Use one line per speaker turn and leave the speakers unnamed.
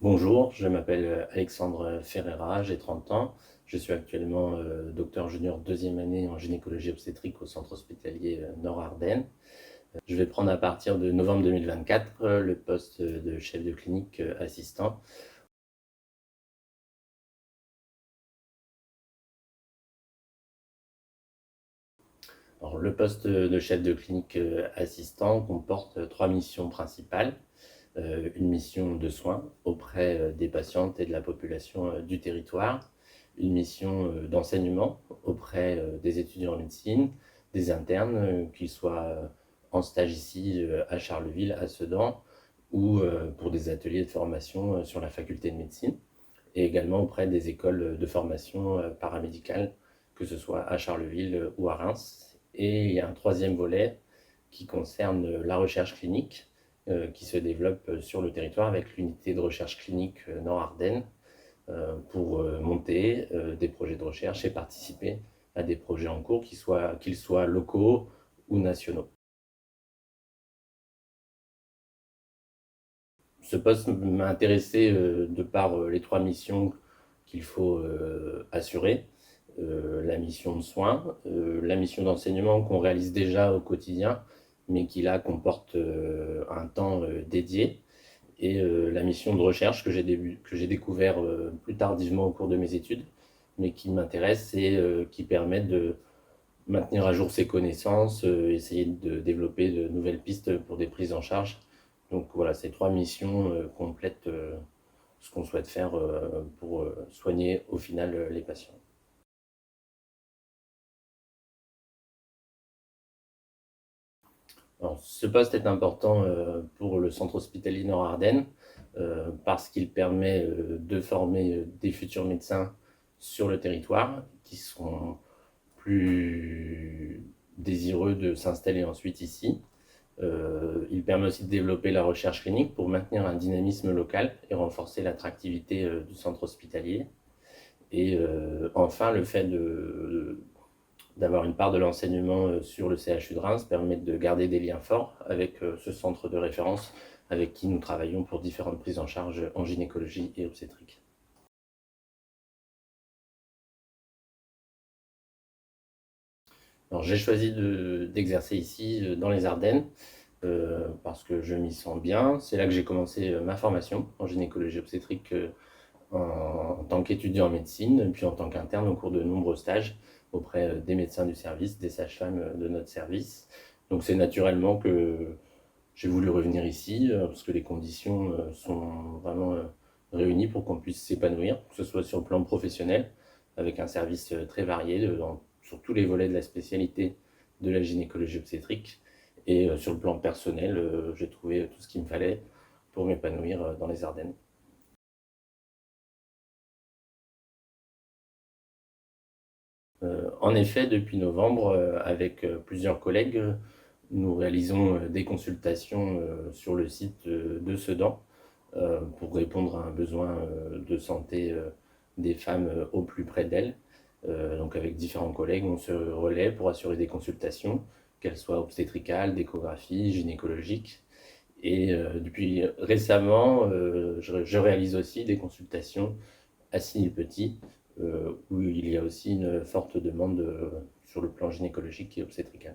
Bonjour, je m'appelle Alexandre Ferreira, j'ai 30 ans. Je suis actuellement docteur junior deuxième année en gynécologie obstétrique au centre hospitalier Nord-Ardennes. Je vais prendre à partir de novembre 2024 le poste de chef de clinique assistant. Alors, le poste de chef de clinique assistant comporte trois missions principales. Une mission de soins auprès des patientes et de la population du territoire, une mission d'enseignement auprès des étudiants en médecine, des internes, qu'ils soient en stage ici à Charleville, à Sedan, ou pour des ateliers de formation sur la faculté de médecine, et également auprès des écoles de formation paramédicale, que ce soit à Charleville ou à Reims. Et il y a un troisième volet qui concerne la recherche clinique, qui se développe sur le territoire avec l'unité de recherche clinique Nord-Ardennes pour monter des projets de recherche et participer à des projets en cours, qu'ils soient locaux ou nationaux. Ce poste m'a intéressé de par les trois missions qu'il faut assurer. La mission de soins, la mission d'enseignement qu'on réalise déjà au quotidien, mais qui là comporte un temps dédié, et la mission de recherche que j'ai découvert plus tardivement au cours de mes études, mais qui m'intéresse et qui permet de maintenir à jour ses connaissances, essayer de développer de nouvelles pistes pour des prises en charge. Donc voilà, ces trois missions complètent ce qu'on souhaite faire pour soigner au final les patients. Alors, ce poste est important pour le centre hospitalier Nord-Ardennes parce qu'il permet de former des futurs médecins sur le territoire qui seront plus désireux de s'installer ensuite ici. Il permet aussi de développer la recherche clinique pour maintenir un dynamisme local et renforcer l'attractivité du centre hospitalier. Et enfin, le fait d'avoir une part de l'enseignement sur le CHU de Reims permet de garder des liens forts avec ce centre de référence avec qui nous travaillons pour différentes prises en charge en gynécologie et obstétrique. Alors, j'ai choisi d'exercer ici dans les Ardennes parce que je m'y sens bien. C'est là que j'ai commencé ma formation en gynécologie obstétrique en tant qu'étudiant en médecine, puis en tant qu'interne au cours de nombreux stages auprès des médecins du service, des sages-femmes de notre service. Donc c'est naturellement que j'ai voulu revenir ici parce que les conditions sont vraiment réunies pour qu'on puisse s'épanouir, que ce soit sur le plan professionnel, avec un service très varié sur tous les volets de la spécialité de la gynécologie obstétrique, et sur le plan personnel, j'ai trouvé tout ce qu'il me fallait pour m'épanouir dans les Ardennes. En effet, depuis novembre, avec plusieurs collègues, nous réalisons des consultations sur le site de Sedan pour répondre à un besoin de santé des femmes au plus près d'elles. Donc avec différents collègues, on se relaie pour assurer des consultations, qu'elles soient obstétricales, d'échographie, gynécologiques. Et depuis récemment, je réalise aussi des consultations assis petit, où il y a aussi une forte demande sur le plan gynécologique et obstétrical.